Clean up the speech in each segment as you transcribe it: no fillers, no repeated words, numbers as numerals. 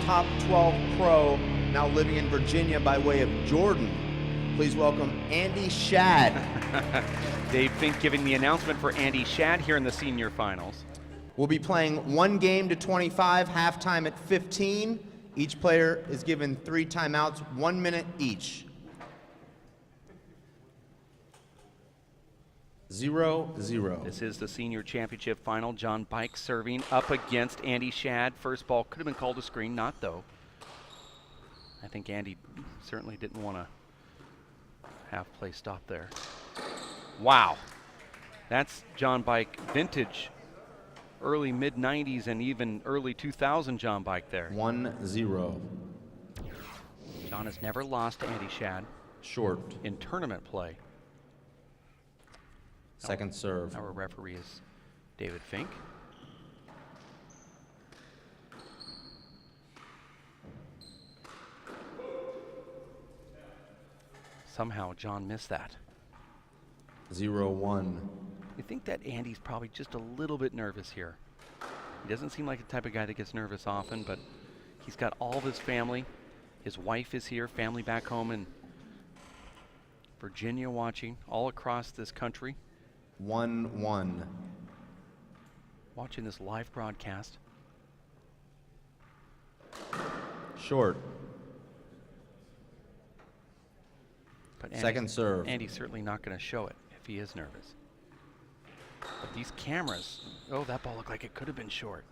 top 12 pro, now living in Virginia by way of Jordan. Please welcome Andy Schad. Dave Fink giving the announcement for Andy Schad here in the senior finals. We'll be playing 1 game to 25, halftime at 15. Each player is given 3 timeouts, 1 minute each. 0-0. This is the senior championship final. John Bike serving up against Andy Schad. First ball could have been called a screen, not though. I think Andy certainly didn't want to have play stop there. Wow. That's John Bike vintage, early mid-90s and even early 2000 John Bike there. 1-0. John has never lost to Andy Schad. Short. In tournament play. Second serve. Our referee is David Fink. Somehow John missed that. 0-1. You think that Andy's probably just a little bit nervous here. He doesn't seem like the type of guy that gets nervous often, but he's got all of his family. His wife is here, family back home in Virginia watching, all across this country. 1-1. Watching this live broadcast. Short. But Second serve. Andy's certainly not going to show it if he is nervous. But these cameras, oh, that ball looked like it could have been short.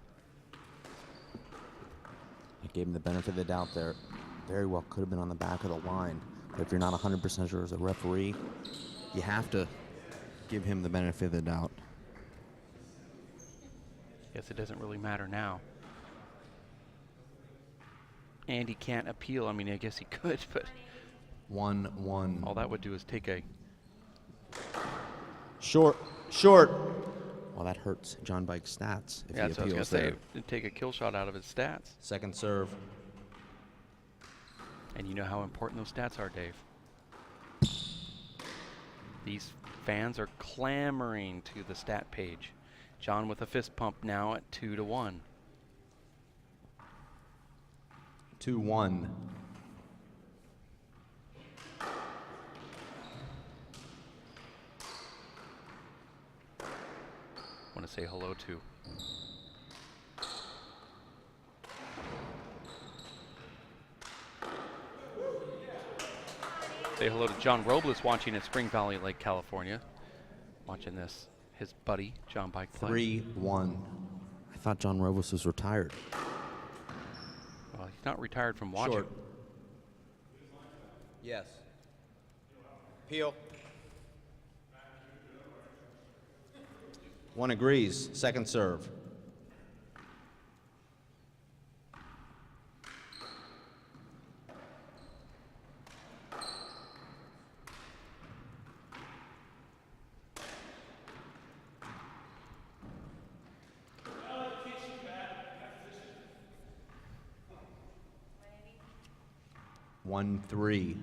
I gave him the benefit of the doubt there. Very well could have been on the back of the line. But if you're not 100% sure as a referee, you have to give him the benefit of the doubt. Guess it doesn't really matter now. Andy can't appeal. I mean, I guess he could, but 1-1. all that would do is take a Short. Short. Well, that hurts John Bike's stats if yeah, he that's what I was appeals gonna there. say. It'd take a kill shot out of his stats. Second serve. And you know how important those stats are, Dave. These fans are clamoring to the stat page. John with a fist pump now at 2-1. 2-1. Want to say hello to John Robles watching at Spring Valley Lake, California. Watching this, his buddy, John Bike play. 3-1. I thought John Robles was retired. Well, he's not retired from watching. Short. Yes. Peel. One agrees. Second serve. One, 3.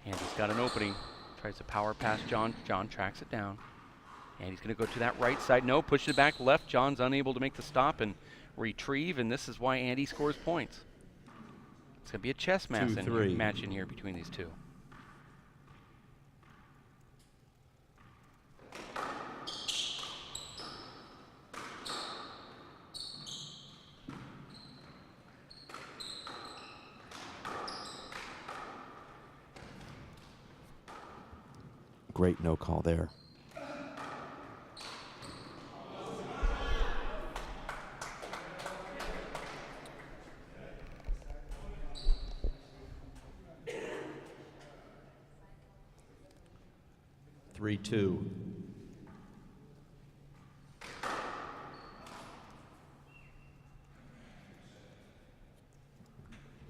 And he's got an opening. Tries to power pass John. John tracks it down. And he's going to go to that right side. No, pushes it back left. John's unable to make the stop and retrieve, and this is why Andy scores points. It's going to be a chess match in here between these two. Great no call there. Three, 2.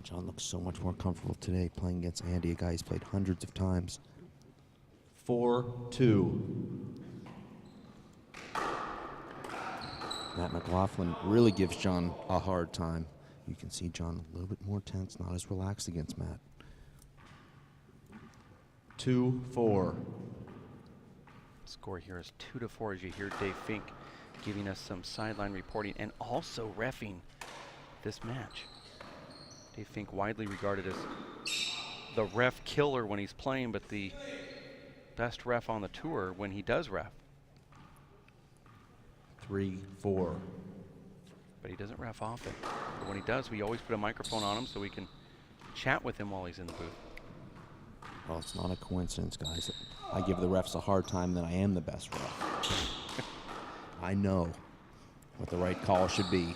John looks so much more comfortable today playing against Andy, a guy he's played hundreds of times. 4-2. Matt McLaughlin really gives John a hard time. You can see John a little bit more tense, not as relaxed against Matt. 2-4. Score here is 2-4 as you hear Dave Fink giving us some sideline reporting and also reffing this match. Dave Fink widely regarded as the ref killer when he's playing, but the best ref on the tour when he does ref. 3-4. But he doesn't ref often. But when he does, we always put a microphone on him so we can chat with him while he's in the booth. Well, it's not a coincidence, guys. I give the refs a hard time that I am the best ref. I know what the right call should be.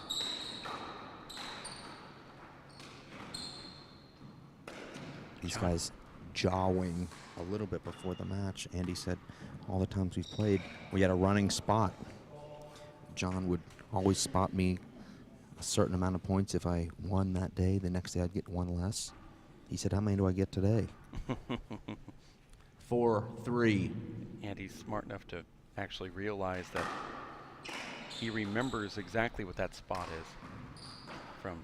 These guys jawing a little bit before the match. Andy said all the times we've played, we had a running spot. John would always spot me a certain amount of points if I won that day. The next day I'd get one less. He said, how many do I get today? 4-3. Andy's smart enough to actually realize that he remembers exactly what that spot is from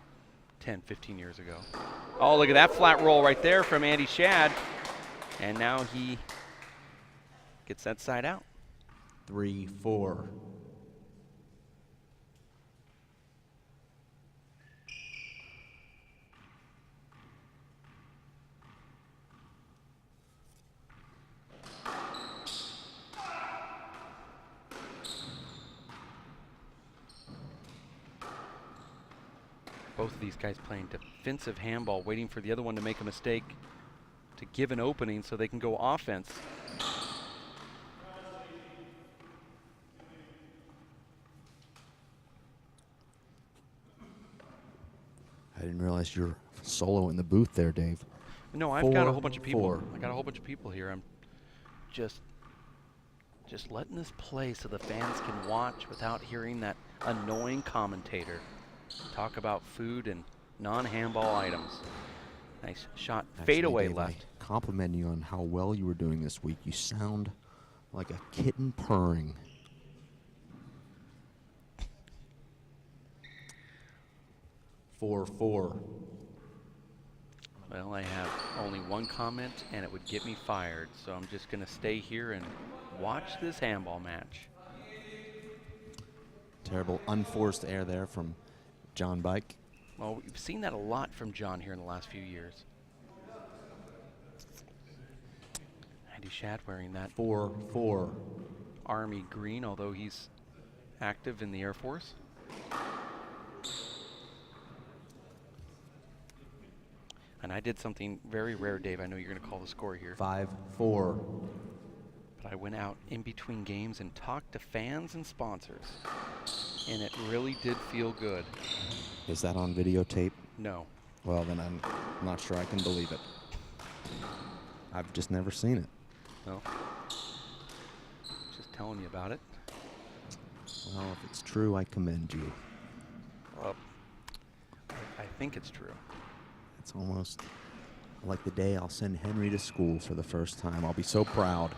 10, 15 years ago. Oh, look at that flat roll right there from Andy Schad. And now he gets that side out. 3-4. Both of these guys playing defensive handball, waiting for the other one to make a mistake to give an opening so they can go offense. I didn't realize you're solo in the booth there, Dave. No, I've got a whole bunch of 4-4. people. I got a whole bunch of people here. I'm just letting this play so the fans can watch without hearing that annoying commentator talk about food and non-handball items. Nice shot, Actually, fadeaway Dave, left. I compliment you on how well you were doing this week. You sound like a kitten purring. Four. Well, I have only one comment, and it would get me fired. So I'm just going to stay here and watch this handball match. Terrible unforced air there from John Bike. Well, we've seen that a lot from John here in the last few years. Andy Schad wearing that 4-4. Army green, although he's active in the Air Force. And I did something very rare, Dave. I know you're going to call the score here. 5-4. But I went out in between games and talked to fans and sponsors. And it really did feel good. Is that on videotape? No. Well, then I'm not sure I can believe it. I've just never seen it. No. Just telling you about it. Well, if it's true, I commend you. I think it's true. It's almost like the day I'll send Henry to school for the first time. I'll be so proud.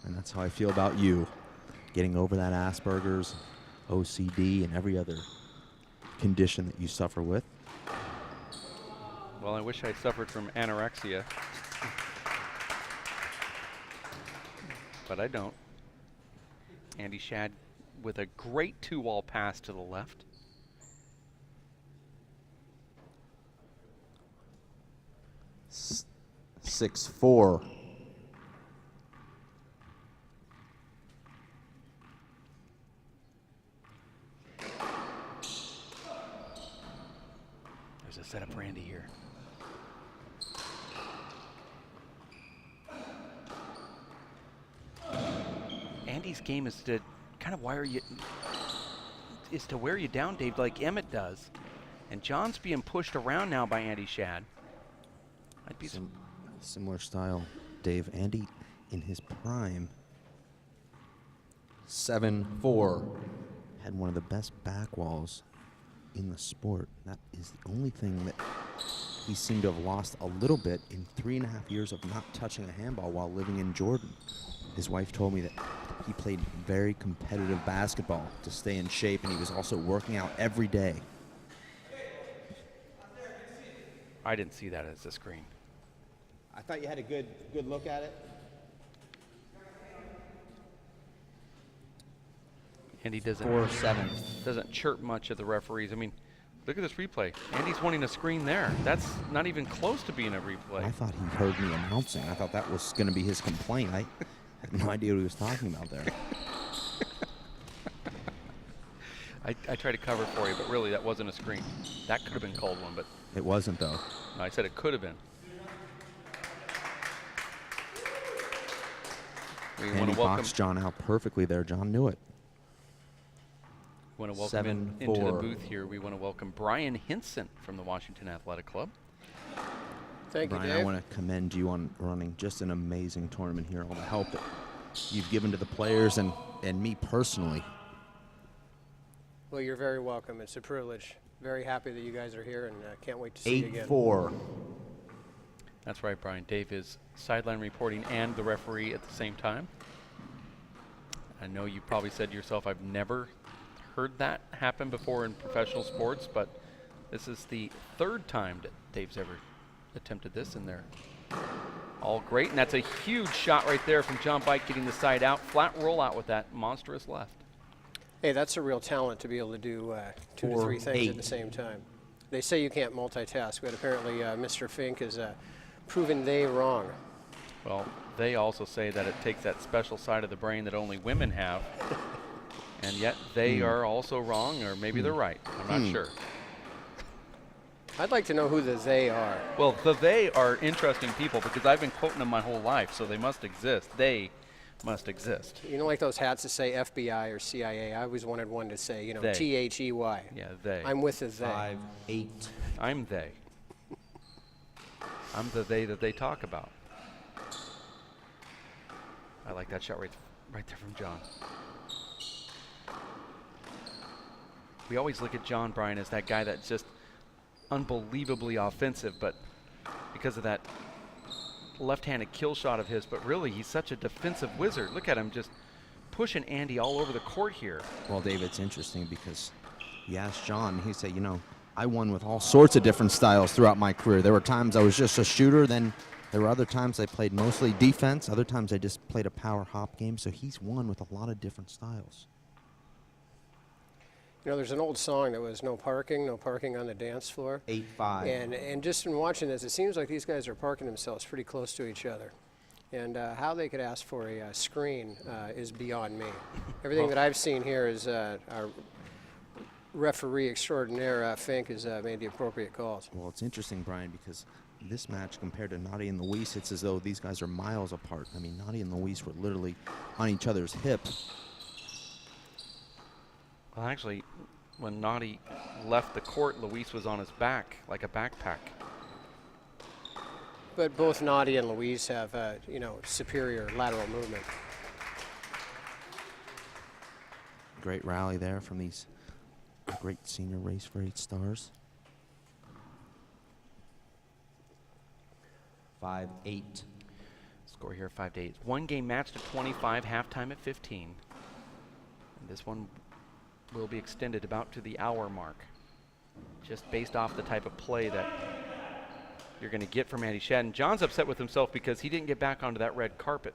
And that's how I feel about you. Getting over that Asperger's, OCD, and every other condition that you suffer with. Well, I wish I suffered from anorexia. But I don't. Andy Schad with a great two-wall pass to the left. S 6-4. There's a setup for Andy here. Andy's game is to kind of wear you down, Dave, like Emmett does. And John's being pushed around now by Andy Schad. I'd be Similar style, Dave. Andy in his prime. 7-4. Had one of the best back walls in the sport. That is the only thing that he seemed to have lost a little bit in 3.5 years of not touching a handball while living in Jordan. His wife told me that he played very competitive basketball to stay in shape, and he was also working out every day. I didn't see that as a screen. I thought you had a good look at it. Andy doesn't 4-7. doesn't chirp much at the referees. I mean, look at this replay. Andy's wanting a screen there. That's not even close to being a replay. I thought he heard me announcing. I thought that was going to be his complaint. I had no idea what he was talking about there. I tried to cover for you, but really that wasn't a screen. That could have been called one, but It wasn't, though. no, I said it could have been. We want Andy to welcome, boxed John out perfectly there. John knew it. into the 7-4. booth here. We want to welcome Brian Hinson from the Washington Athletic Club. Thank Brian, you, I Dave. want to commend you on running just an amazing tournament here. All the help that you've given to the players and me personally. Well, you're very welcome. It's a privilege. Very happy that you guys are here, and can't wait to see you again. 8-4. That's right, Brian. Dave is sideline reporting and the referee at the same time. I know you probably said to yourself, I've never heard that happen before in professional sports, but this is the third time that Dave's ever attempted this, and they're all great. And that's a huge shot right there from John Bike, getting the side out. Flat rollout with that monstrous left. Hey, that's a real talent to be able to do 2 to 3 things at the 4-8. same time. They say you can't multitask, but apparently Mr. Fink has proven they wrong. Well, they also say that it takes that special side of the brain that only women have, and yet they are also wrong, or maybe they're right. I'm not sure. I'd like to know who the they are. Well, they are interesting people because I've been quoting them my whole life, so they must exist. They must exist. You know, like those hats that say FBI or CIA. I always wanted one to say, you know, They. T-H-E-Y. Yeah, they. I'm with the they. 5-8. I'm they. I'm the they that they talk about. I like that shot right there from John. We always look at John, Brian, as that guy that's just unbelievably offensive, but because of that left-handed kill shot of his, but really he's such a defensive wizard. Look at him just pushing Andy all over the court here. Well, Dave, it's interesting because you asked John, he said, you know, I won with all sorts of different styles throughout my career. There were times I was just a shooter, then there were other times I played mostly defense, other times I just played a power hop game, so he's won with a lot of different styles. You know, there's an old song that was no parking on the dance floor. 8-5. And just in watching this, it seems like these guys are parking themselves pretty close to each other. And how they could ask for a screen is beyond me. Everything that I've seen here is our referee extraordinaire, Fink, has made the appropriate calls. Well, it's interesting, Brian, because this match compared to Nadi and Luis, it's as though these guys are miles apart. I mean, Nadi and Luis were literally on each other's hip. Well, actually, when Nadi left the court, Luis was on his back like a backpack. But both Nadi and Luis have, you know, superior lateral movement. Great rally there from these great senior race for 8 stars. 5-8. Score here 5-8. One game match to 25, halftime at 15. And this one will be extended about to the hour mark, just based off the type of play that you're going to get from Andy Schad. And John's upset with himself because he didn't get back onto that red carpet.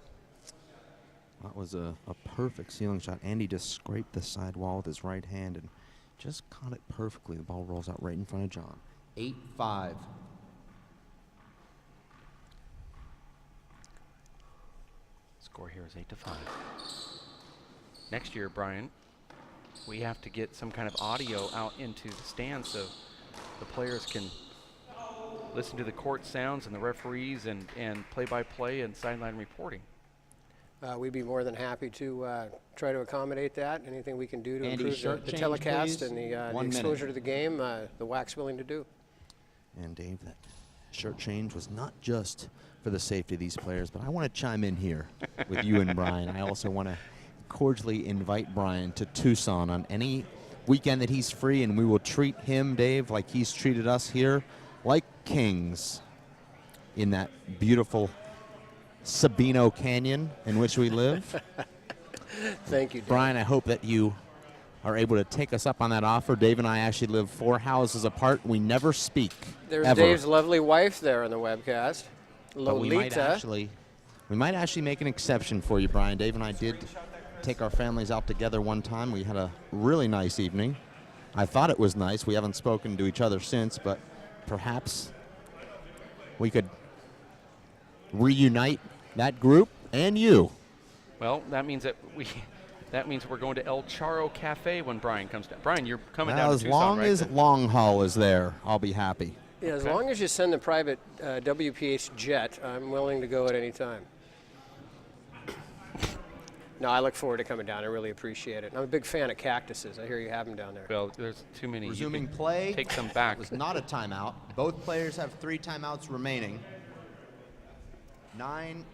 That was a perfect ceiling shot. Andy just scraped the sidewall with his right hand and just caught it perfectly. The ball rolls out right in front of John. 8-5. Score here is 8-5. Next year, Brian, we have to get some kind of audio out into the stands so the players can listen to the court sounds and the referees and play-by-play and sideline reporting. We'd be more than happy to try to accommodate that. Anything we can do to Andy, improve shirt the change, telecast please. and the 1 minute. exposure to the game, the WAC's willing to do. And Dave, that shirt change was not just for the safety of these players, but I want to chime in here with you and Brian. I also want to cordially invite Brian to Tucson on any weekend that he's free, and we will treat him, Dave, like he's treated us here, like kings in that beautiful Sabino Canyon in which we live. Thank you, Dave. Brian, I hope that you are able to take us up on that offer. Dave and I actually live 4 houses apart. We never speak. There's ever. Dave's lovely wife there on the webcast, But we might Lolita. actually make an exception for you, Brian. Dave and I did take our families out together one time. We had a really nice evening. I thought it was nice. We haven't spoken to each other since, but perhaps we could reunite that group and you. Well, that means that we're going to El Charro Cafe when Brian comes down. Brian, you're coming down to As Tucson, long right? as Long Haul is there, I'll be happy. Yeah, as Okay. long as you send the private WPH jet, I'm willing to go at any time. No, I look forward to coming down. I really appreciate it. I'm a big fan of cactuses. I hear you have them down there. Well, there's too many. You Resuming can play. Take some back. It was not a timeout. Both players have 3 timeouts remaining. 9-5.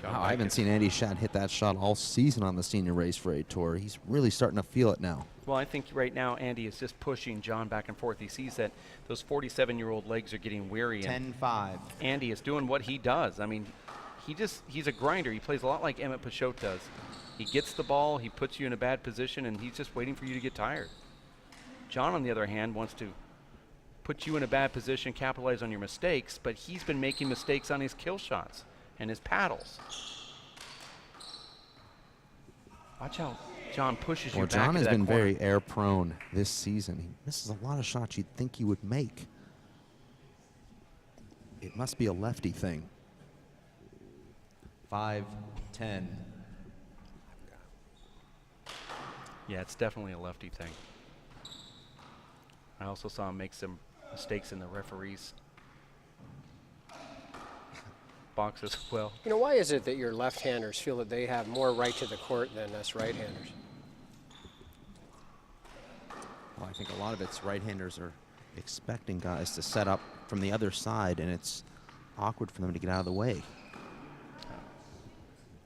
Wow, I haven't seen Andy Schad hit that shot all season on the Senior Race for 8 Tour. He's really starting to feel it now. Well, I think right now Andy is just pushing John back and forth. He sees that those 47-year-old legs are getting weary. And 10-5. Andy is doing what he does. I mean, he's a grinder. He plays a lot like Emmett Pachot does. He gets the ball, he puts you in a bad position, and he's just waiting for you to get tired. John, on the other hand, wants to put you in a bad position, capitalize on your mistakes, but he's been making mistakes on his kill shots and his paddles. Watch how John pushes you Well, back John into has that been corner. very air prone this season. He misses a lot of shots you'd think he would make. It must be a lefty thing. 5-10. Yeah, it's definitely a lefty thing. I also saw him make some mistakes in the referees' box as well. You know, why is it that your left-handers feel that they have more right to the court than us right-handers? Well, I think a lot of it's right-handers are expecting guys to set up from the other side, and it's awkward for them to get out of the way.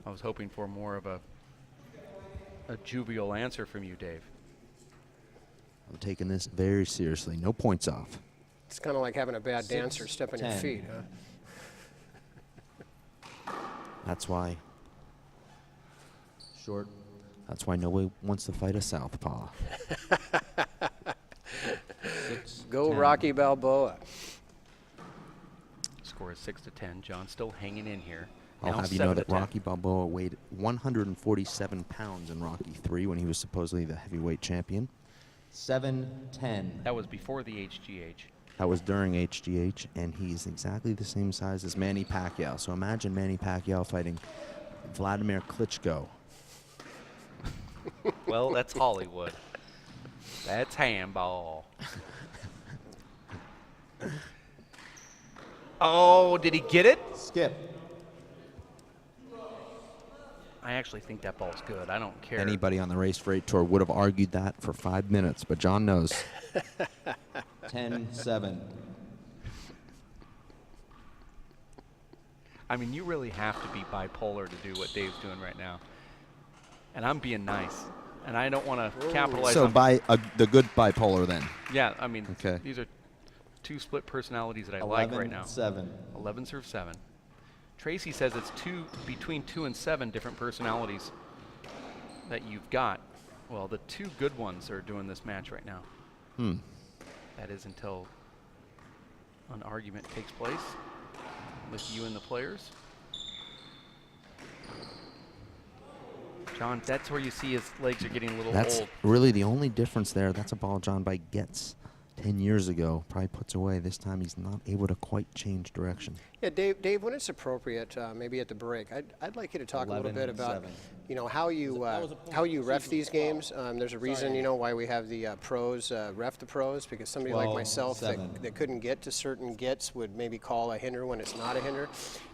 I was hoping for more of a jovial answer from you, Dave. I'm taking this very seriously. No points off. It's kind of like having a bad dancer 6, step on your 10. feet, huh? That's why. Short. That's why nobody wants to fight a southpaw. 6, Go 10. Rocky Balboa. Score is 6-10. John still hanging in here. I'll Now have you know that 7-10. Rocky Balboa weighed 147 pounds in Rocky III when he was supposedly the heavyweight champion. 7-10. That was before the HGH. That was during HGH, and he's exactly the same size as Manny Pacquiao. So imagine Manny Pacquiao fighting Vladimir Klitschko. Well, that's Hollywood. That's handball. Oh, did he get it? Skip. I actually think that ball's good. I don't care. Anybody on the Race for 8 Tour would have argued that for 5 minutes, but John knows. 10-7. I mean, you really have to be bipolar to do what Dave's doing right now. And I'm being nice. And I don't want to capitalize So on... by the good bipolar then. Yeah, I mean, Okay. these are 2 split personalities that I like right now. 11-7. 11 serve 7. Tracy says it's between 2 and 7 different personalities that you've got. Well, the 2 good ones are doing this match right now. That is until an argument takes place with you and the players. John, that's where you see his legs are getting a little That's old. really the only difference there. That's a ball John Bike gets 10 years ago. Probably puts away. This time he's not able to quite change direction. Yeah, Dave, when it's appropriate, maybe at the break, I'd like you to talk a little bit about, 11-7. you know, how you ref these games. There's a reason, you know, why we have the pros ref the pros, because somebody like myself 12-7. that couldn't get to certain gets would maybe call a hinder when it's not a hinder.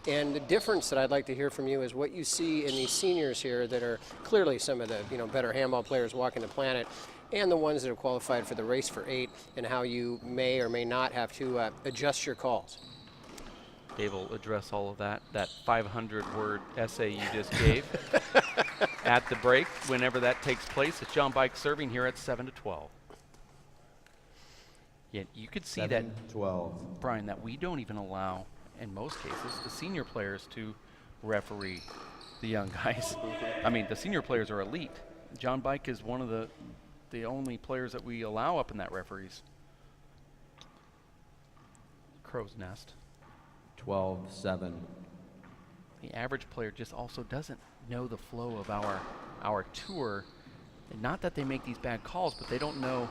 And the difference that I'd like to hear from you is what you see in these seniors here that are clearly some of the, you know, better handball players walking the planet, and the ones that have qualified for the Race for 8, and how you may or may not have to adjust your calls. Dave will address all of that 500-word essay you just gave at the break, whenever that takes place. It's John Bike serving here at 7-12. Yeah, you could see that, 7-12. Brian, that we don't even allow, in most cases, the senior players to referee the young guys. I mean, the senior players are elite. John Bike is one of the only players that we allow up in that referee's crow's nest. 12-7. The average player just also doesn't know the flow of our tour. And not that they make these bad calls, but they don't know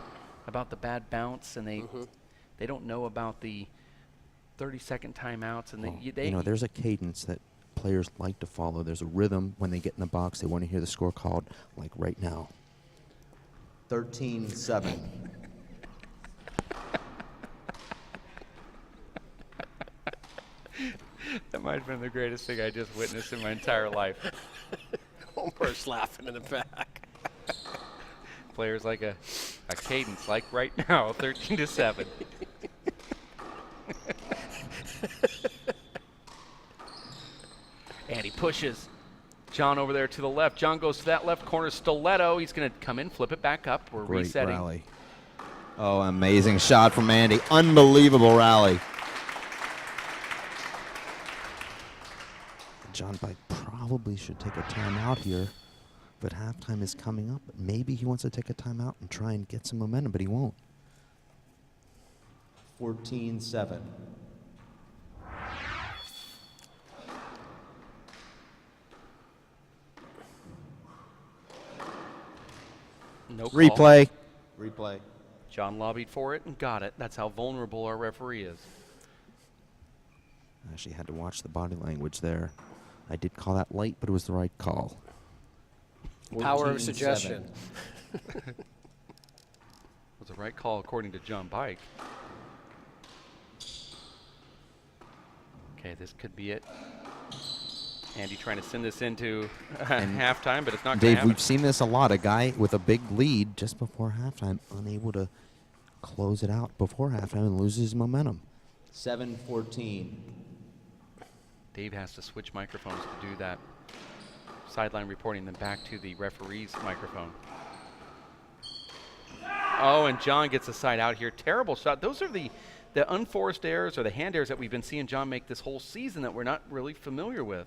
about the bad bounce, and they don't know about the 30-second timeouts. And there's a cadence that players like to follow. There's a rhythm when they get in the box. They want to hear the score called, like right now. 13-7. That might have been the greatest thing I just witnessed in my entire life. Homer's laughing in the back. Players like a cadence, like right now, 13-7. And he pushes John over there to the left. John goes to that left corner stiletto. He's going to come in, flip it back up. We're Great resetting. Rally. Oh, amazing shot from Andy. Unbelievable rally. John Bike probably should take a timeout here, but halftime is coming up. Maybe he wants to take a timeout and try and get some momentum, but he won't. 14-7. No call. Replay. Replay. John lobbied for it and got it. That's how vulnerable our referee is. I actually had to watch the body language there. I did call that late, but it was the right call. Power of suggestion. It was the right call according to John Bike. Okay, this could be it. Andy trying to send this into halftime, but it's not going to Dave, happen. we've seen this a lot. A guy with a big lead just before halftime, unable to close it out before halftime and loses momentum. 7-14. Dave has to switch microphones to do that. Sideline reporting, then back to the referee's microphone. Oh, and John gets a side out here. Terrible shot. Those are the unforced errors or the hand errors that we've been seeing John make this whole season that we're not really familiar with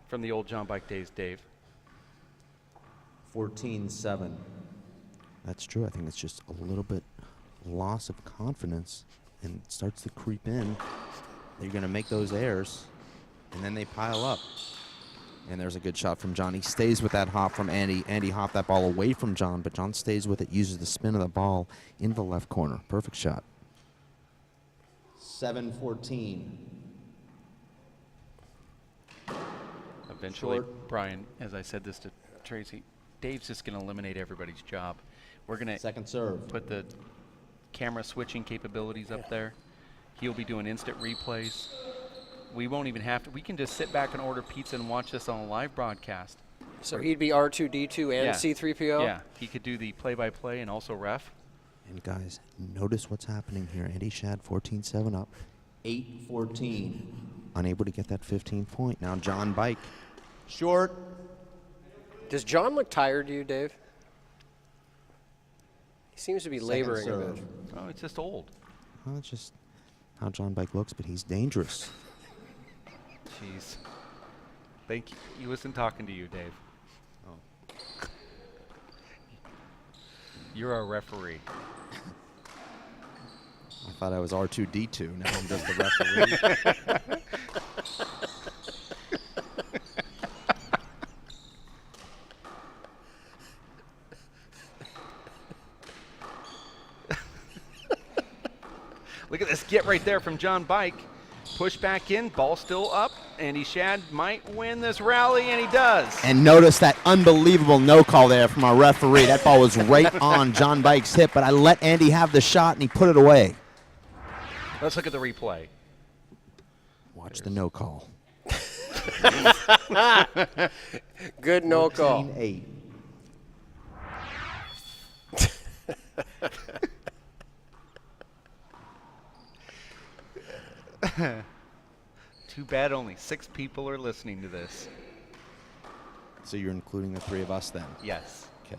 from the old John Bike days, Dave. 14-7. That's true. I think it's just a little bit loss of confidence and it starts to creep in. You're going to make those errors, and then they pile up. And there's a good shot from John. He stays with that hop from Andy. Andy hopped that ball away from John, but John stays with it, uses the spin of the ball into the left corner. Perfect shot. 7-14. Eventually, Short. Brian, as I said this to Tracy, Dave's just going to eliminate everybody's job. We're going to Second serve. put the camera switching capabilities up there. He'll be doing instant replays. We won't even have to. We can just sit back and order pizza and watch this on a live broadcast. So he'd be R2-D2 and Yeah. C-3PO? Yeah, he could do the play-by-play and also ref. And guys, notice what's happening here. Andy Schad, 14-7 up. 8-14. Unable to get that 15 point. Now John Bike. Short. Does John look tired to you, Dave? He seems to be laboring a serve. bit. Oh, it's just old. Well, that's just how John Bike looks, but he's dangerous. Jeez. Thank you. He wasn't talking to you, Dave. Oh. You're our referee. I thought I was R2-D2. Now I'm just the referee. Look at this get right there from John Bike. Push back in, ball still up. Andy Schad might win this rally, and he does. And notice that unbelievable no call there from our referee. That ball was right on John Bike's hip, but I let Andy have the shot, and he put it away. Let's look at the replay. Watch the no call. Good no call. 14-8. Too bad only 6 people are listening to this. So you're including the 3 of us then? Yes. Okay.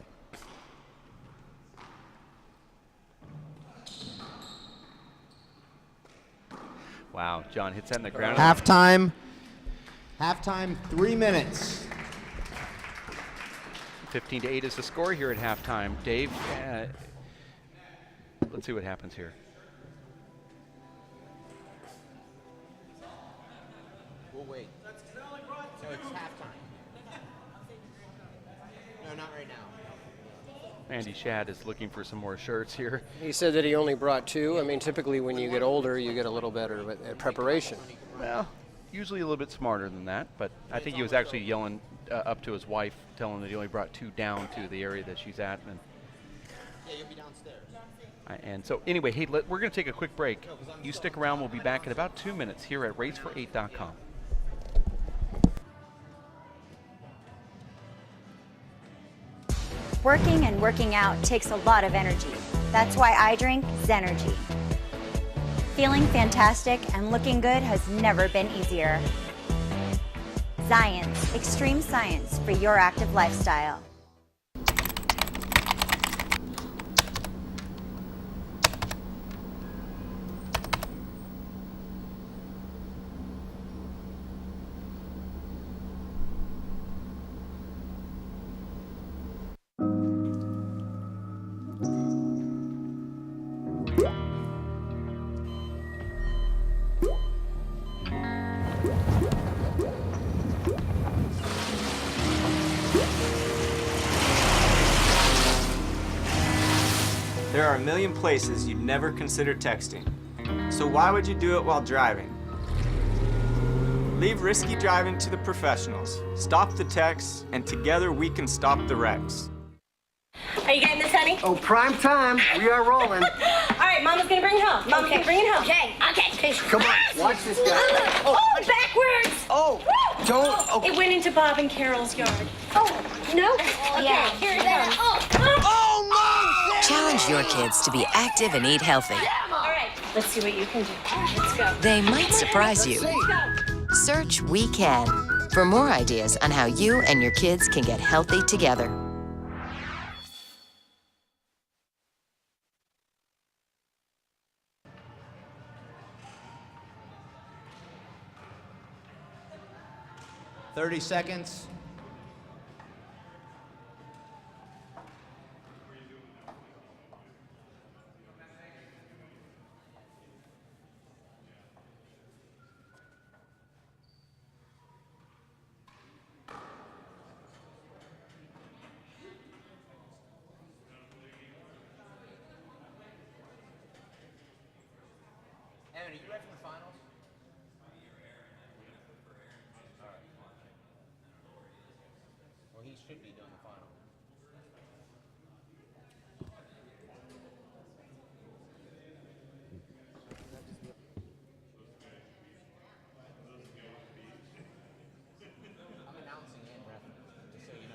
Wow, John hits that in the ground. Halftime. Halftime, 3 minutes. 15-8 is the score here at halftime. Dave, let's see what happens here. We'll wait. So it's halftime. No, not right now. Andy Schad is looking for some more shirts here. He said that he only brought 2. I mean, typically when you get older, you get a little better at preparation. Well, usually a little bit smarter than that, but I think he was actually yelling up to his wife, telling him that he only brought 2 down to the area that she's at. And Yeah, you'll be downstairs. and so anyway, hey, we're going to take a quick break. You stick around. We'll be back in about 2 minutes here at racefor8.com. Working and working out takes a lot of energy. That's why I drink Zenergy. Feeling fantastic and looking good has never been easier. Zions, extreme science for your active lifestyle. There are a million places you'd never consider texting. So why would you do it while driving? Leave risky driving to the professionals. Stop the texts, and together we can stop the wrecks. Are you getting this, honey? Oh, prime time. We are rolling. All right, Mama's gonna bring it home. Mama's gonna bring it home. Okay. Come on, watch this guy. Oh, backwards! Oh, don't. Oh. It went into Bob and Carol's yard. Oh, no? Okay, here it comes. Challenge your kids to be active and eat healthy. All right, let's see what you can do. Let's go. They might surprise you. Let's go. Search We Can for more ideas on how you and your kids can get healthy together. $30 seconds. Evan, are you ready for the finals? Well, he should be doing the final. I'm announcing and referee, just so you know.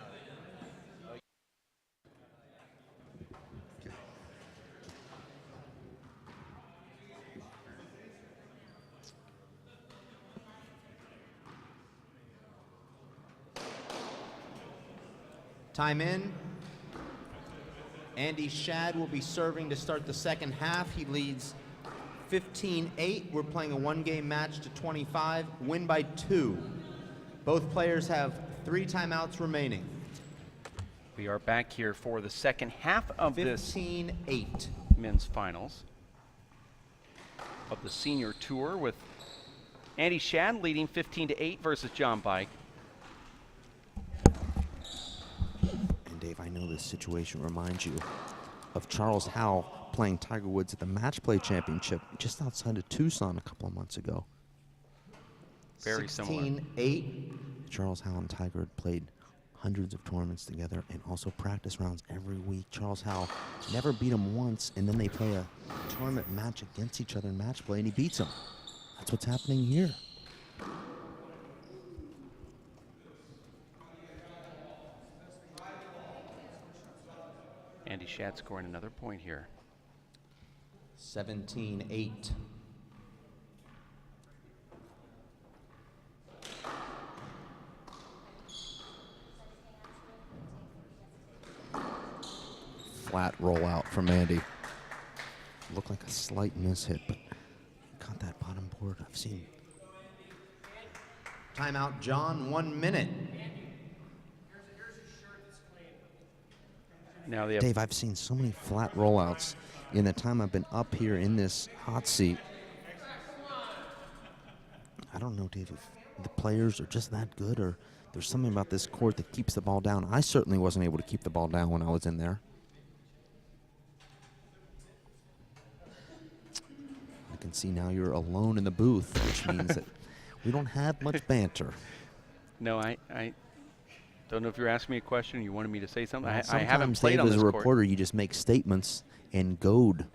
Time in. Andy Schad will be serving to start the second half. He leads 15-8. We're playing a one-game match to 25. Win by 2. Both players have 3 timeouts remaining. We are back here for the second half of this 15-8 men's finals of the senior tour, with Andy Schad leading 15-8 versus John Bike. Dave, I know this situation reminds you of Charles Howell playing Tiger Woods at the Match Play Championship just outside of Tucson a couple of months ago. Very similar. 16-8. Charles Howell and Tiger had played hundreds of tournaments together and also practice rounds every week. Charles Howell never beat him once, and then they play a tournament match against each other in match play, and he beats him. That's what's happening here. Andy Schad scoring another point here. 17-8. Flat rollout from Andy. Looked like a slight miss hit, but got that bottom board. I've seen. Timeout, John. 1 minute. Now they have Dave, I've seen so many flat rollouts in the time I've been up here in this hot seat. I don't know, Dave, if the players are just that good or there's something about this court that keeps the ball down. I certainly wasn't able to keep the ball down when I was in there. I can see now you're alone in the booth, which means that we don't have much banter. No, I don't know if you're asking me a question or you wanted me to say something. Well, I haven't played Dave, on as this a court. reporter, you just make statements and goad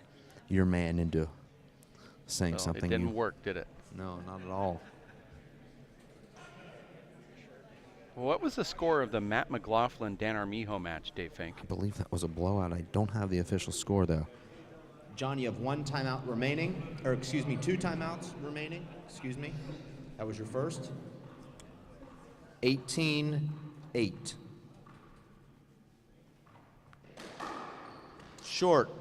your man into saying Well, something. it didn't work, did it? No, not at all. What was the score of the Matt McLaughlin-Dan Armijo match, Dave Fink? I believe that was a blowout. I don't have the official score, though. John, you have 1 timeout remaining, or excuse me, 2 timeouts remaining. Excuse me. That was your first. 18-8. Short.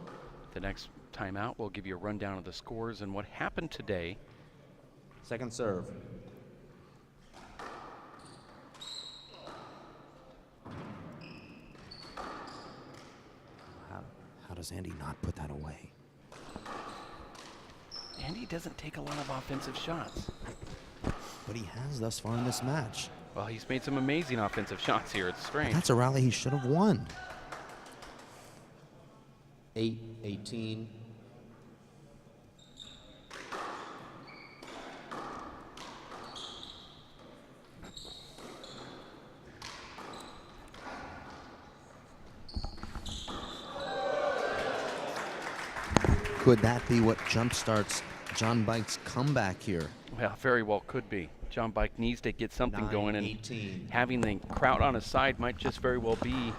The next timeout, we'll give you a rundown of the scores and what happened today. Second serve. How does Andy not put that away? Andy doesn't take a lot of offensive shots. But he has thus far in this match. Well, he's made some amazing offensive shots here. It's strange. That's a rally he should have won. 8-18. Could that be what jumpstarts John Bike's comeback here? Well, very well could be. John Bike needs to get something going, and 9-18. having the crowd on his side might just very well be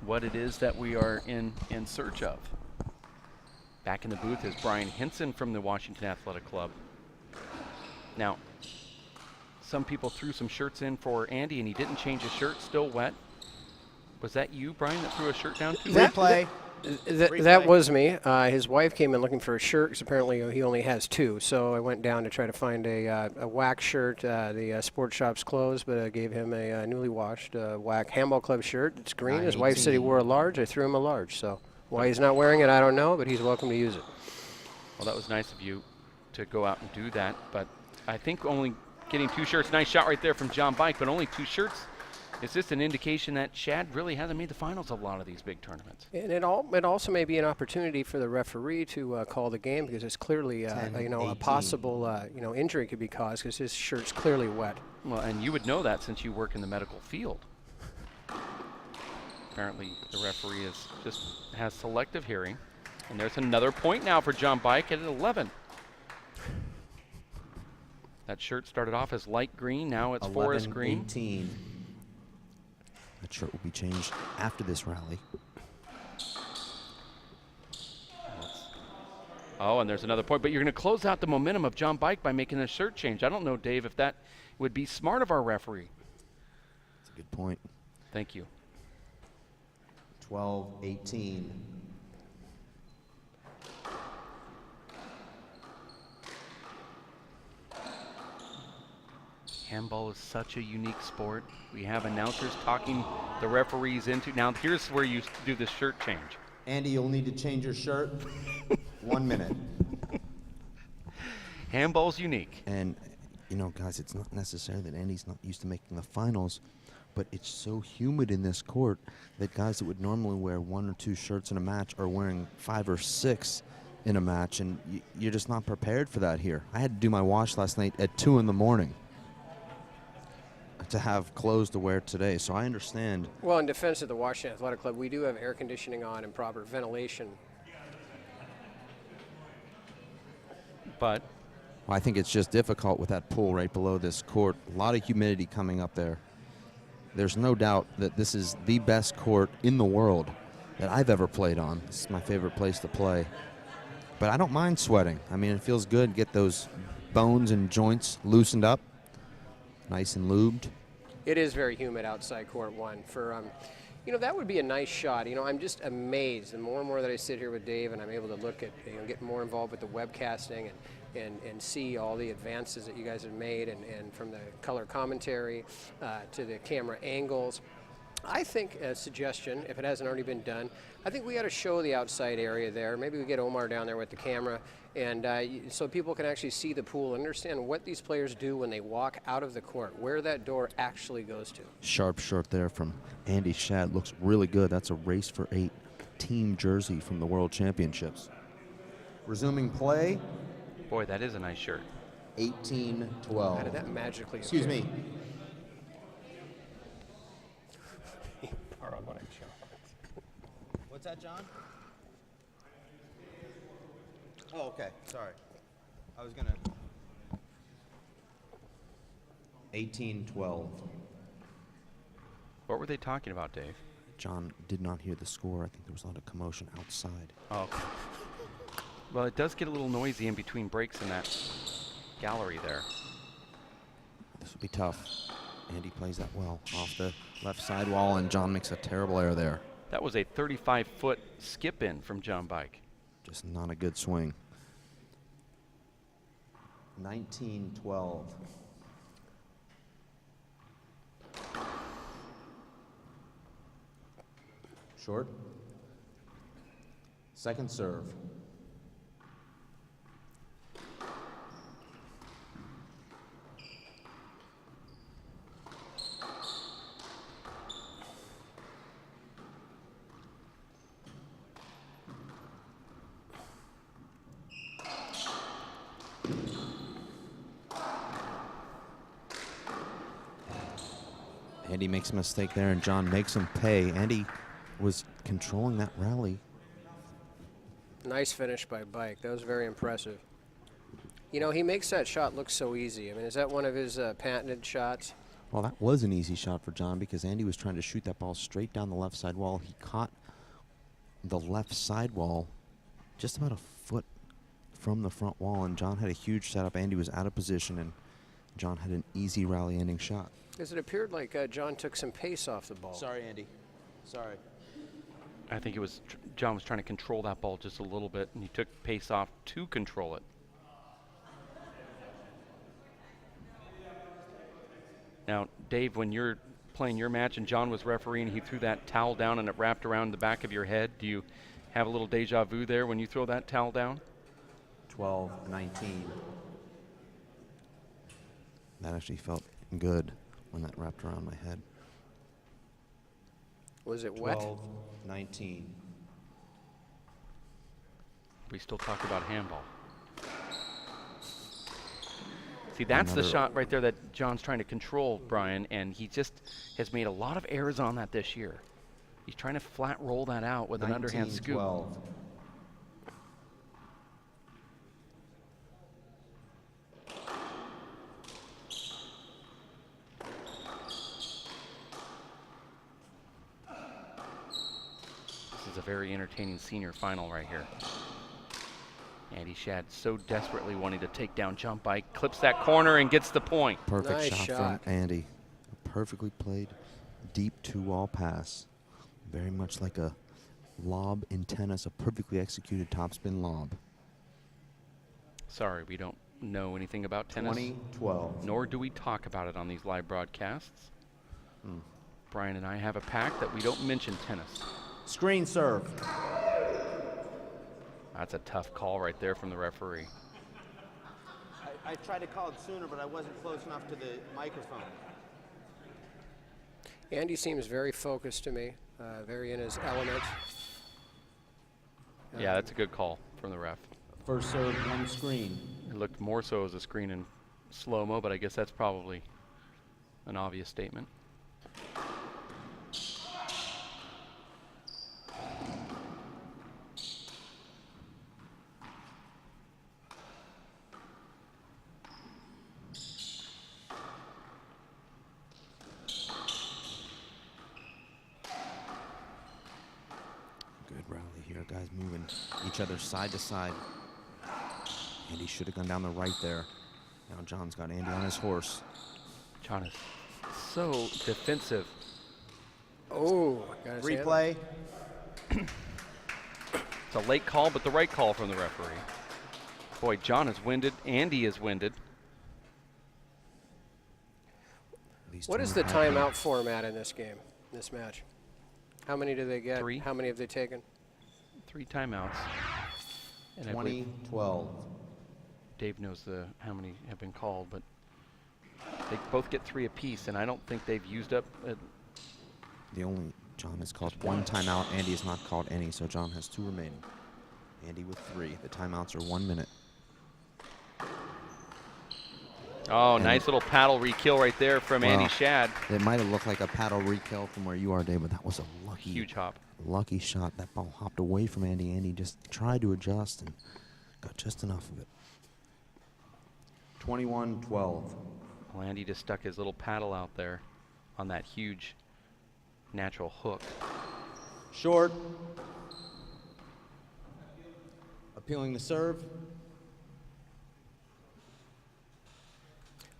what it is that we are in search of. Back in the booth is Brian Hinson from the Washington Athletic Club. Now, some people threw some shirts in for Andy, and he didn't change his shirt, still wet. Was that you, Brian, that threw a shirt down too? Replay. That was me. His wife came in looking for a shirt because apparently he only has 2. So I went down to try to find a WAC shirt. The sport shop's closed, but I gave him a newly washed WAC Handball Club shirt. It's green. His wife said he wore a large. I threw him a large. So why he's not wearing it, I don't know, but he's welcome to use it. Well, that was nice of you to go out and do that. But I think only getting 2 shirts, nice shot right there from John Bike, but only 2 shirts. Is this an indication that Schad really hasn't made the finals of a lot of these big tournaments? And it also may be an opportunity for the referee to call the game because it's clearly a possible injury could be caused because his shirt's clearly wet. Well, and you would know that since you work in the medical field. Apparently, the referee has selective hearing, and there's another point now for John Bike at 11. That shirt started off as light green, now it's forest green. 18. That shirt will be changed after this rally. Oh, and there's another point. But you're going to close out the momentum of John Bike by making a shirt change. I don't know, Dave, if that would be smart of our referee. That's a good point. Thank you. 12-18. Handball is such a unique sport. We have announcers talking the referees into. Now, here's where you do the shirt change. Andy, you'll need to change your shirt. 1 minute. Handball's unique. And, guys, it's not necessarily that Andy's not used to making the finals, but it's so humid in this court that guys that would normally wear 1 or 2 shirts in a match are wearing 5 or 6 in a match, and you're just not prepared for that here. I had to do my wash last night at 2 in the morning to have clothes to wear today, so I understand. Well, in defense of the Washington Athletic Club, we do have air conditioning on and proper ventilation. But Well, I think it's just difficult with that pool right below this court. A lot of humidity coming up there. There's no doubt that this is the best court in the world that I've ever played on. This is my favorite place to play. But I don't mind sweating. I mean, it feels good. Get those bones and joints loosened up, nice and lubed. It is very humid outside court 1. That would be a nice shot. I'm just amazed. The more and more that I sit here with Dave and I'm able to look at, get more involved with the webcasting and see all the advances that you guys have made and from the color commentary to the camera angles. I think a suggestion, if it hasn't already been done, I think we got to show the outside area there. Maybe we get Omar down there with the camera, and so people can actually see the pool and understand what these players do when they walk out of the court, where that door actually goes to. Sharp shirt there from Andy Schad. Looks really good. That's a race for 8 team jersey from the World Championships. Resuming play. Boy, that is a nice shirt. 18-12. How did that magically Excuse appear? me. Borrowed one of John's. What's that, John? Oh, okay. Sorry. I was gonna. 18-12. What were they talking about, Dave? John did not hear the score. I think there was a lot of commotion outside. Oh. Well, it does get a little noisy in between breaks in that gallery there. This will be tough. Andy plays that well off the left side wall, and John makes a terrible error there. That was a 35-foot skip in from John Bike. Just not a good swing. 19-12. Short. Second serve. Andy makes a mistake there, and John makes him pay. Andy was controlling that rally. Nice finish by Bike. That was very impressive. You know, he makes that shot look so easy. I mean, is that one of his patented shots? Well, that was an easy shot for John because Andy was trying to shoot that ball straight down the left side wall. He caught the left side wall just about a foot from the front wall, and John had a huge setup. Andy was out of position, and John had an easy rally ending shot. Because it appeared like John took some pace off the ball. Sorry, Andy. Sorry. I think it was John was trying to control that ball just a little bit, and he took pace off to control it. Now, Dave, when you're playing your match and John was refereeing, he threw that towel down and it wrapped around the back of your head. Do you have a little deja vu there when you throw that towel down? 12-19. That actually felt good when that wrapped around my head. Was it wet? 12-19. We still talk about handball. See, that's the Another- shot right there that John's trying to control, Brian, and he just has made a lot of errors on that this year. He's trying to flat roll that out with an underhand scoop. 19-12. This is a very entertaining senior final right here. Andy Schad so desperately wanting to take down John Bike, clips that corner and gets the point. Perfect Nice shot, shot. from Andy. A perfectly played deep two-wall pass. Very much like a lob in tennis, a perfectly executed topspin lob. Sorry, we don't know anything about tennis. 20-12. Nor do we talk about it on these live broadcasts. Brian and I have a pact that we don't mention tennis. Screen serve. That's a tough call right there from the referee. I tried to call it sooner, but I wasn't close enough to the microphone. Andy seems very focused to me, very in his element. Yeah, that's a good call from the ref. First serve, one screen. It looked more so as a screen in slow-mo, but I guess that's probably an obvious statement. Good rally here. Guys moving each other side to side. Andy should have gone down the right there. Now John's got Andy on his horse. John is so defensive. Oh, got his hand. Replay. It's a late call, but the right call from the referee. Boy, John is winded. Andy is winded. These What two is are the happy. timeout format in this game? in this match. How many do they get? 3. How many have they taken? 3 timeouts. And I believe 20-12. Dave knows how many have been called, but they both get 3 apiece, and I don't think they've used up. John has called 1 timeout. Andy has not called any, so John has 2 remaining. Andy with 3. The timeouts are 1 minute. Oh, And nice little paddle re-kill right there from Andy Schad. It might have looked like a paddle re-kill from where you are, Dave, but that was a Huge hop. lucky shot. That ball hopped away from Andy. Andy just tried to adjust and got just enough of it. 21-12. Well, Andy just stuck his little paddle out there on that huge natural hook. Short. Appealing the serve.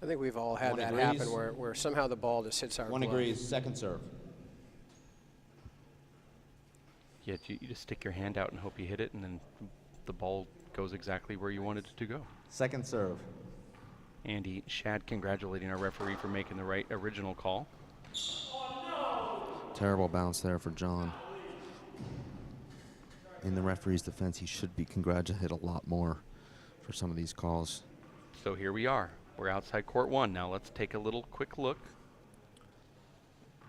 I think we've all had 1 that agrees. happen where somehow the ball just hits our 1 glove. agrees. Second serve. Yeah, you just stick your hand out and hope you hit it, and then the ball goes exactly where you wanted it to go. Second serve. Andy Schad congratulating our referee for making the right original call. Terrible bounce there for John. In the referee's defense, he should be congratulated a lot more for some of these calls. So here we are. We're outside court 1. Now let's take a little quick look.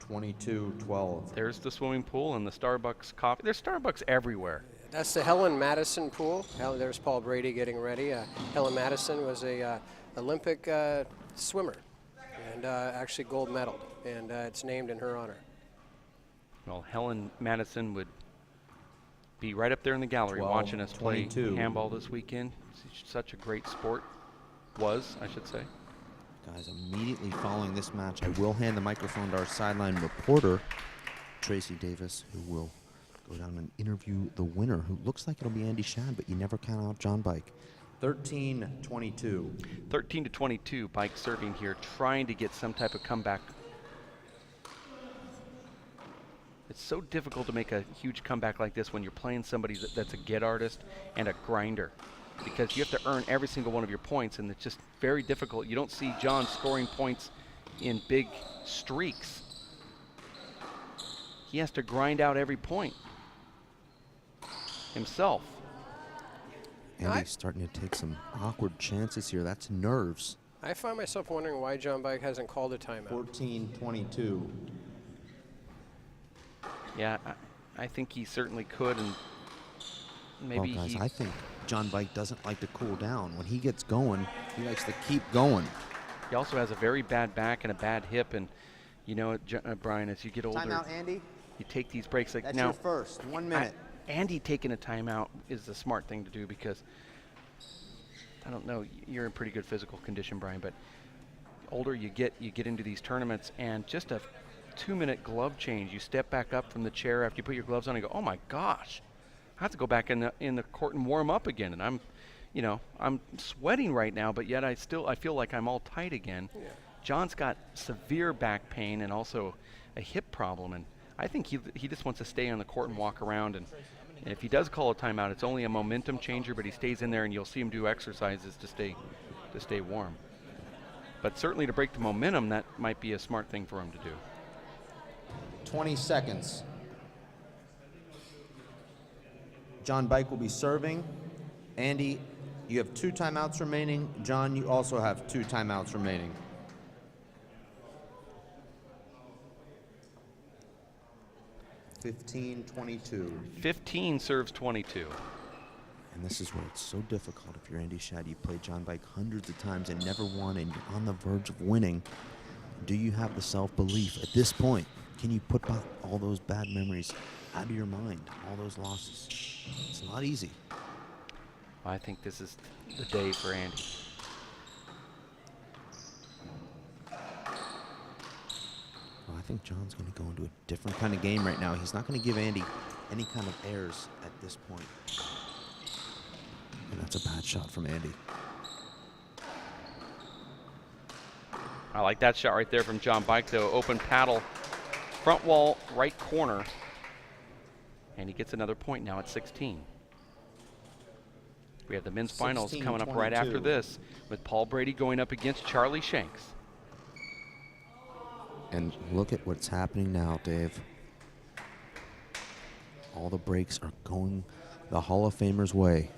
22-12. There's the swimming pool and the Starbucks coffee. There's Starbucks everywhere. That's the Helen Madison pool. There's Paul Brady getting ready. Helen Madison was a Olympic swimmer and actually gold medaled, and it's named in her honor. Well, Helen Madison would be right up there in the gallery 12, watching us play 22. handball this weekend. Such a great sport. Was, I should say. Guys, immediately following this match, I will hand the microphone to our sideline reporter, Tracy Davis, who will go down and interview the winner, who looks like it'll be Andy Schad, but you never count out John Bike. 13-22. 13-22, Bike serving here, trying to get some type of comeback. It's so difficult to make a huge comeback like this when you're playing somebody that's a get artist and a grinder, because you have to earn every single one of your points, and it's just very difficult. You don't see John scoring points in big streaks. He has to grind out every point himself. Andy's starting to take some awkward chances here. That's nerves. I find myself wondering why John Bike hasn't called a timeout. 14-22. Yeah, I think he certainly could, and maybe Well, guys, he... I think John Bike doesn't like to cool down. When he gets going, he likes to keep going. He also has a very bad back and a bad hip, and you know, Brian, as you get older, Timeout, Andy. you take these breaks. Like That's now, your first. 1 minute. Andy taking a timeout is the smart thing to do, because I don't know, you're in pretty good physical condition, Brian, but older you get into these tournaments, and just a 2-minute glove change, you step back up from the chair after you put your gloves on and go, oh my gosh, I have to go back in the court and warm up again, and I'm sweating right now, but yet I feel like I'm all tight again. Yeah. John's got severe back pain and also a hip problem, and I think he just wants to stay on the court and walk around, and if he does call a timeout, it's only a momentum changer, but he stays in there, and you'll see him do exercises to stay warm. But certainly to break the momentum, that might be a smart thing for him to do. 20 seconds. John Bike will be serving. Andy, you have 2 timeouts remaining. John, you also have 2 timeouts remaining. 15-22. 15 serves 22. And this is where it's so difficult if you're Andy Schad. You played John Bike hundreds of times and never won, and you're on the verge of winning. Do you have the self-belief at this point? Can you put all those bad memories out of your mind, all those losses? It's not easy. I think this is the day for Andy. Well, I think John's going to go into a different kind of game right now. He's not going to give Andy any kind of airs at this point. And that's a bad shot from Andy. I like that shot right there from John Bike, though. Open paddle, front wall, right corner. And he gets another point now at 16. We have the men's finals coming up right after this, with Paul Brady going up against Charlie Shanks. And look at what's happening now, Dave. All the breaks are going the Hall of Famers' way.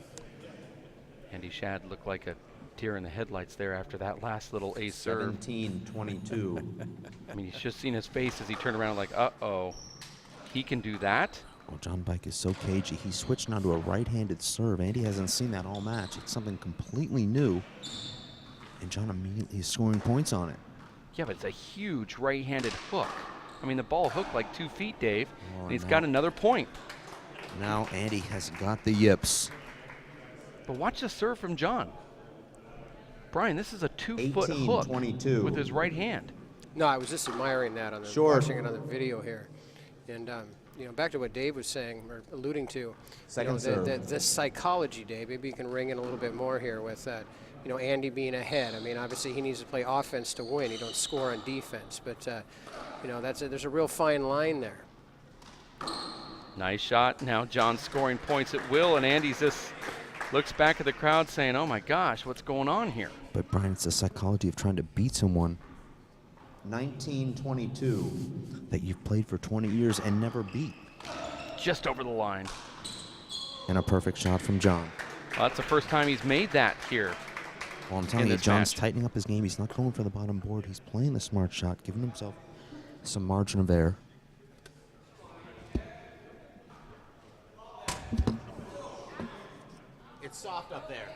Andy Schad looked like a deer in the headlights there after that last little ace serve. 17-22. I mean, he's just seen his face as he turned around like, uh-oh, he can do that? Well, John Bike is so cagey. He switched onto a right-handed serve. Andy hasn't seen that all match. It's something completely new. And John immediately is scoring points on it. Yeah, but it's a huge right-handed hook. I mean, the ball hooked like 2 feet, Dave, Oh, and he's now- got another point. Now Andy has got the yips. But watch the serve from John. Brian, this is a 2-foot hook 18-22. with his right hand. No, I was just admiring that on the Short. watching it on the video here, and you know, back to what Dave was saying or alluding to. Second you know, serve. the psychology, Dave. Maybe you can ring in a little bit more here with you know, Andy being ahead. I mean, obviously he needs to play offense to win. He don't score on defense, but you know, there's a real fine line there. Nice shot. Now John's scoring points at will, and Andy's just looks back at the crowd saying, oh my gosh, what's going on here? But Brian, it's the psychology of trying to beat someone 19-22. that you've played for 20 years and never beat. Just over the line. And a perfect shot from John. Well, that's the first time he's made that here. Well, I'm telling in you, this John's match. tightening up his game. He's not going for the bottom board. He's playing the smart shot, giving himself some margin of error. It's soft up there.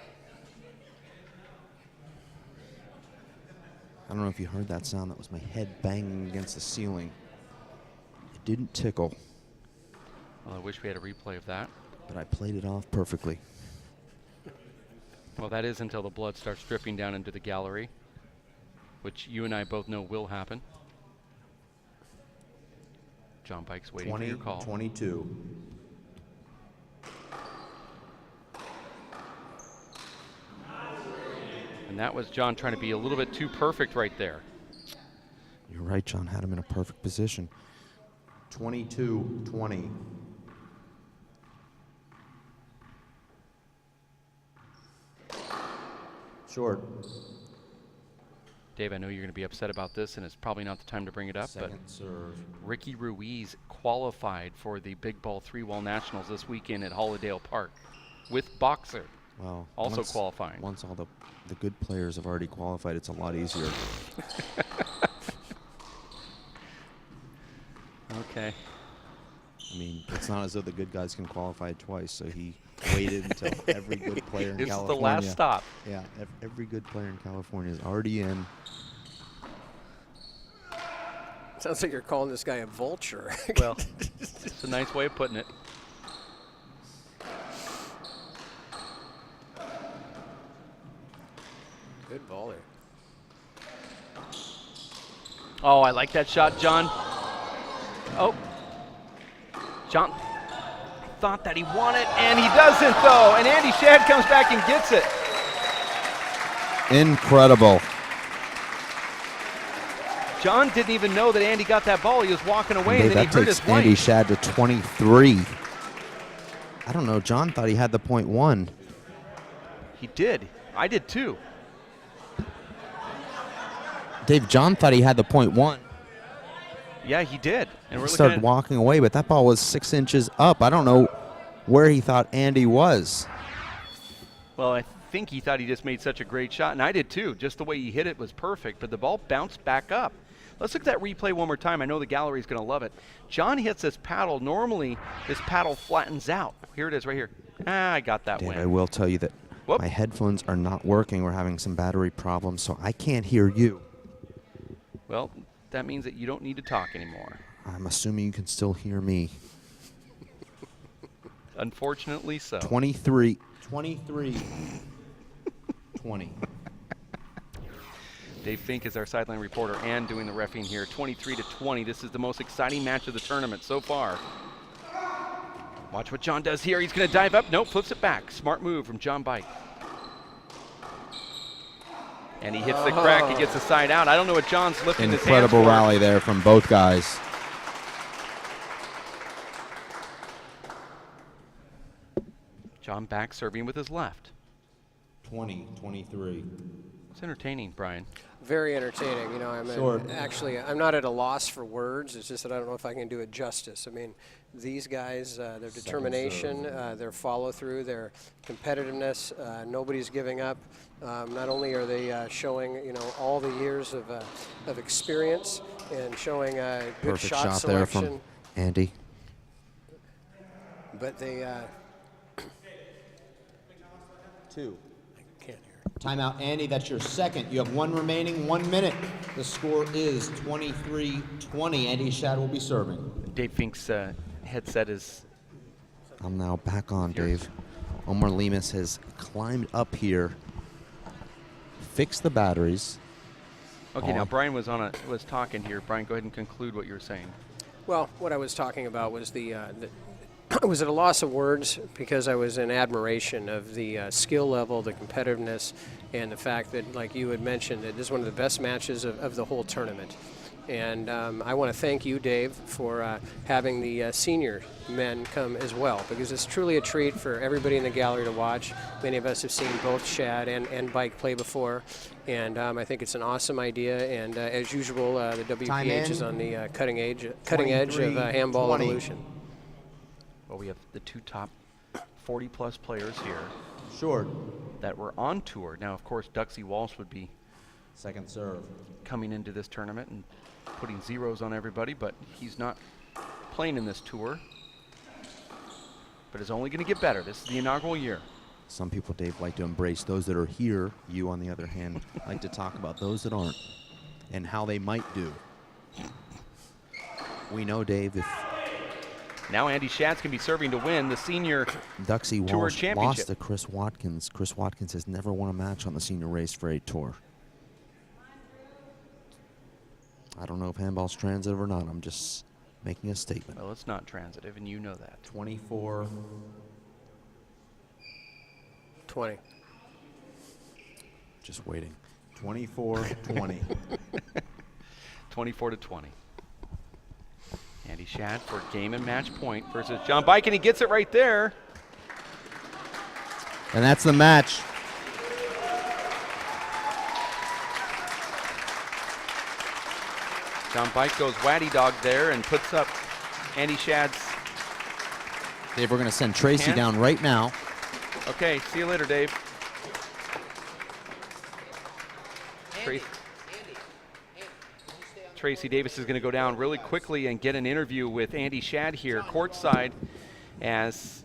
I don't know if you heard that sound. That was my head banging against the ceiling. It didn't tickle, Well, I wish we had a replay of that. but I played it off perfectly. Well, that is until the blood starts dripping down into the gallery, which you and I both know will happen. John Bike's waiting for your call. 20-22. And that was John trying to be a little bit too perfect right there. You're right, John had him in a perfect position. 22-20. Short. Dave, I know you're going to be upset about this, and it's probably not the time to bring it up, Second serve. but Ricky Ruiz qualified for the Big Ball 3-Wall Nationals this weekend at Hollydale Park with Boxer. Well, Also qualifying. Once all the good players have already qualified, it's a lot easier. Okay. I mean, it's not as though the good guys can qualify twice, so he waited until every good player in This is California. the last stop. Yeah, every good player in California is already in. Sounds like you're calling this guy a vulture. Well, it's a nice way of putting it. Good baller. Oh, I like that shot, John. Oh. John thought that he won it, and he doesn't, though. And Andy Schad comes back and gets it. Incredible. John didn't even know that Andy got that ball. He was walking away, and Dave, then that he hurt takes his Andy wife. Schad to 23. I don't know. John thought he had the point one. He did. I did, too. Dave, John thought he had the point one. Yeah, he did. And He we're started looking at walking away, but that ball was 6 inches up. I don't know where he thought Andy was. Well, I think he thought he just made such a great shot, and I did too. Just the way he hit it was perfect, but the ball bounced back up. Let's look at that replay one more time. I know the gallery's going to love it. John hits this paddle. Normally, this paddle flattens out. Here it is right here. I got that Dave, win. I will tell you that Whoop. my headphones are not working. We're having some battery problems, so I can't hear you. Well, that means that you don't need to talk anymore. I'm assuming you can still hear me. Unfortunately so. 23. 23-20. Dave Fink is our sideline reporter and doing the reffing here. 23-20. This is the most exciting match of the tournament so far. Watch what John does here. He's going to dive up. Nope, flips it back. Smart move from John Bike. And he hits the crack. He gets the side out. I don't know what John's lifting his hands Incredible for. rally there from both guys. John back serving with his left. 20-23. It's entertaining, Brian. Very entertaining. You know, I'm not at a loss for words. It's just that I don't know if I can do it justice. I mean, these guys, their determination, their follow-through, their competitiveness, nobody's giving up. Not only are they showing, you know, all the years of experience and showing good Perfect shot shot there selection, from Andy. but they 2. can't hear. Timeout, Andy. That's your second. You have 1 remaining, 1 minute. The score is 23-20. Andy Schad will be serving. Dave Fink's headset is. I'm now back on, Dave. Omar Lemus has climbed up here, fixed the batteries. Okay, now Brian was talking here. Brian, go ahead and conclude what you were saying. Well, what I was talking about was I was at a loss of words because I was in admiration of the skill level, the competitiveness, and the fact that, like you had mentioned, that this is one of the best matches of the whole tournament. And I want to thank you, Dave, for having the senior men come as well, because it's truly a treat for everybody in the gallery to watch. Many of us have seen both Schad and Bike play before, and I think it's an awesome idea. And as usual, the WPH is on the cutting edge of handball 20. evolution. Well, we have the 2 top 40-plus players here Short. that were on tour. Now, of course, Duxie Walsh would be Second serve. coming into this tournament and putting zeros on everybody, but he's not playing in this tour. But it's only going to get better. This is the inaugural year. Some people, Dave, like to embrace those that are here. You, on the other hand, like to talk about those that aren't and how they might do. We know, Dave, if Now Andy Schad's going to be serving to win the senior Duxie Tour Walsh Championship. lost to Chris Watkins, Chris Watkins has never won a match on the senior race for a tour. I don't know if handball's transitive or not. I'm just making a statement. Well, it's not transitive, and you know that. 24. 20. Just waiting. 24-20. 24-20. Andy Schad for game and match point versus John Bike, and he gets it right there. And that's the match. John Bike goes waddy dog there and puts up Andy Schad's. Dave, we're going to send Tracy Hand? down right now. Okay, see you later, Dave. Tracy Davis is going to go down really quickly and get an interview with Andy Schad here courtside, as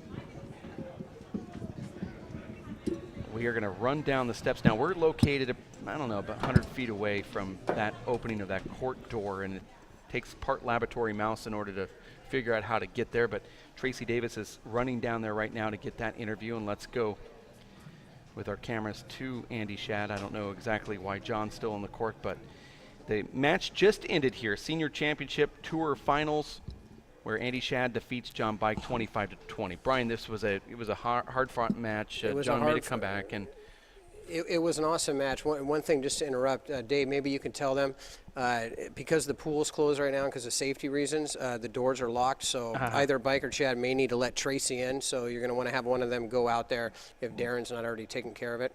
we are going to run down the steps. Now we're located, I don't know, about 100 feet away from that opening of that court door, and it takes part laboratory mouse in order to figure out how to get there, but Tracy Davis is running down there right now to get that interview, and let's go with our cameras to Andy Schad. I don't know exactly why John's still on the court, but the match just ended here. Senior Championship Tour Finals, where Andy Schad defeats John Bike 25-20. Brian, this was a hard-fought match. John made a comeback, and It was an awesome match. One thing, just to interrupt, Dave, maybe you can tell them, because the pool's closed right now because of safety reasons, the doors are locked, so either Bike or Schad may need to let Tracy in, so you're going to want to have one of them go out there if Darren's not already taking care of it,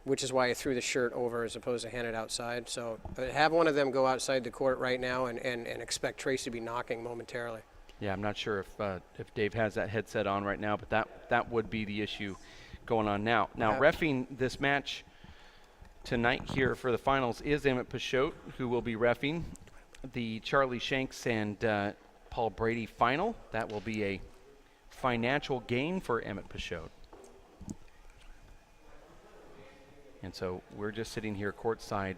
which is why I threw the shirt over as opposed to hand it outside. So have one of them go outside the court right now and expect Tracy to be knocking momentarily. yeah, I'm not sure if Dave has that headset on right now, but that would be the issue going on now. Now, reffing this match tonight here for the finals is Emmett Pashot, who will be reffing the Charlie Shanks and Paul Brady final. That will be a financial gain for Emmett Pashot. And so we're just sitting here courtside,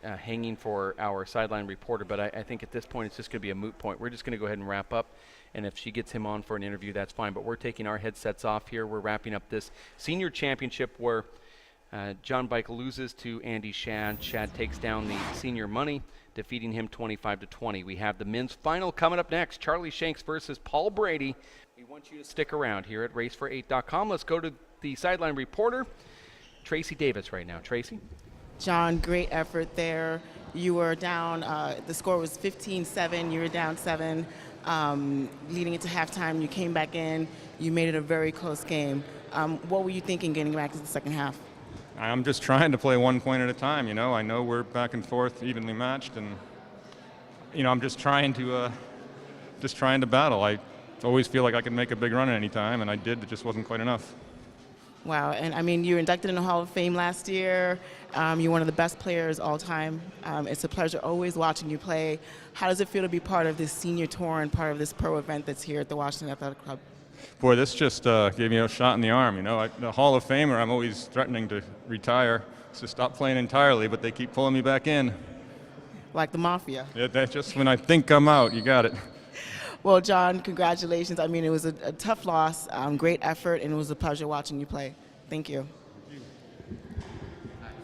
hanging for our sideline reporter, but I think at this point it's just going to be a moot point. We're just going to go ahead and wrap up, and if she gets him on for an interview, that's fine. But we're taking our headsets off here. We're wrapping up this senior championship where John Bike loses to Andy Schad. Schad takes down the senior money, defeating him 25-20. We have the men's final coming up next, Charlie Shanks versus Paul Brady. We want you to stick around here at racefor8.com. Let's go to the sideline reporter, Tracy Davis, right now. Tracy? John, great effort there. You were down, the score was 15-7, you were down 7. Leading into halftime, you came back in, you made it a very close game. What were you thinking getting back to the second half? I'm just trying to play 1 point at a time, you know. I know we're back and forth, evenly matched, and, you know, I'm just trying to battle. I always feel like I can make a big run at any time, and I did. It just wasn't quite enough. Wow, and I mean, you were inducted in the Hall of Fame last year. You're one of the best players all time. It's a pleasure always watching you play. How does it feel to be part of this senior tour and part of this pro event that's here at the Washington Athletic Club? Boy, this just gave me a shot in the arm, you know. The Hall of Famer, I'm always threatening to retire, to stop playing entirely, but they keep pulling me back in. Like the Mafia. Yeah, that's just when I think I'm out, you got it. Well, John, congratulations. I mean, it was a tough loss, great effort, and it was a pleasure watching you play. Thank you.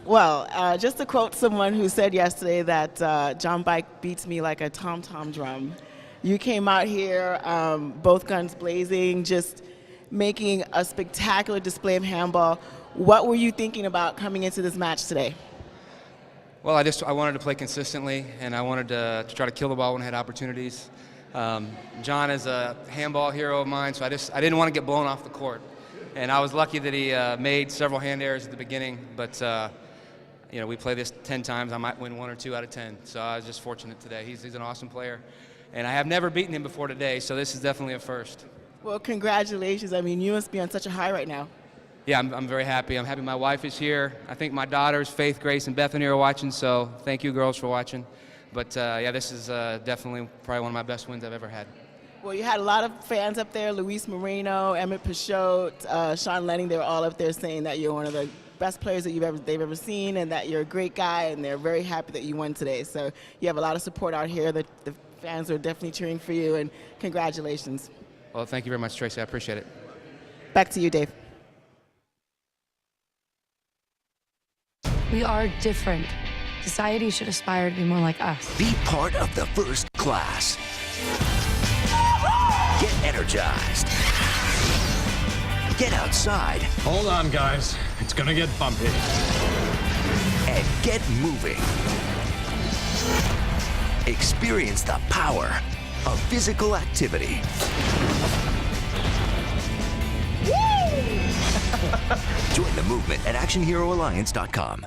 Well, just to quote someone who said yesterday that John Bike beats me like a tom-tom drum. You came out here, both guns blazing, just making a spectacular display of handball. What were you thinking about coming into this match today? Well, I wanted to play consistently, and I wanted to try to kill the ball when I had opportunities. John is a handball hero of mine, so I didn't want to get blown off the court. And I was lucky that he made several hand errors at the beginning, but you know, we play this 10 times. I might win 1 or 2 out of 10. So I was just fortunate today. He's an awesome player, and I have never beaten him before today, so this is definitely a first. Well, congratulations. I mean, you must be on such a high right now. Yeah, I'm very happy. I'm happy my wife is here. I think my daughters, Faith, Grace, and Bethany are watching, so thank you girls for watching. But yeah, this is definitely probably one of my best wins I've ever had. Well, you had a lot of fans up there, Luis Moreno, Emmett Peixote, Sean Lenning. They were all up there saying that you're one of the best players that they've ever seen, and that you're a great guy, and they're very happy that you won today. So you have a lot of support out here. The fans are definitely cheering for you, and congratulations. Well, thank you very much, Tracy. I appreciate it. Back to you, Dave. We are different. Society should aspire to be more like us. Be part of the first class. Get energized. Get outside. Hold on, guys. It's gonna get bumpy. And get moving. Experience the power of physical activity. Join the movement at ActionHeroAlliance.com.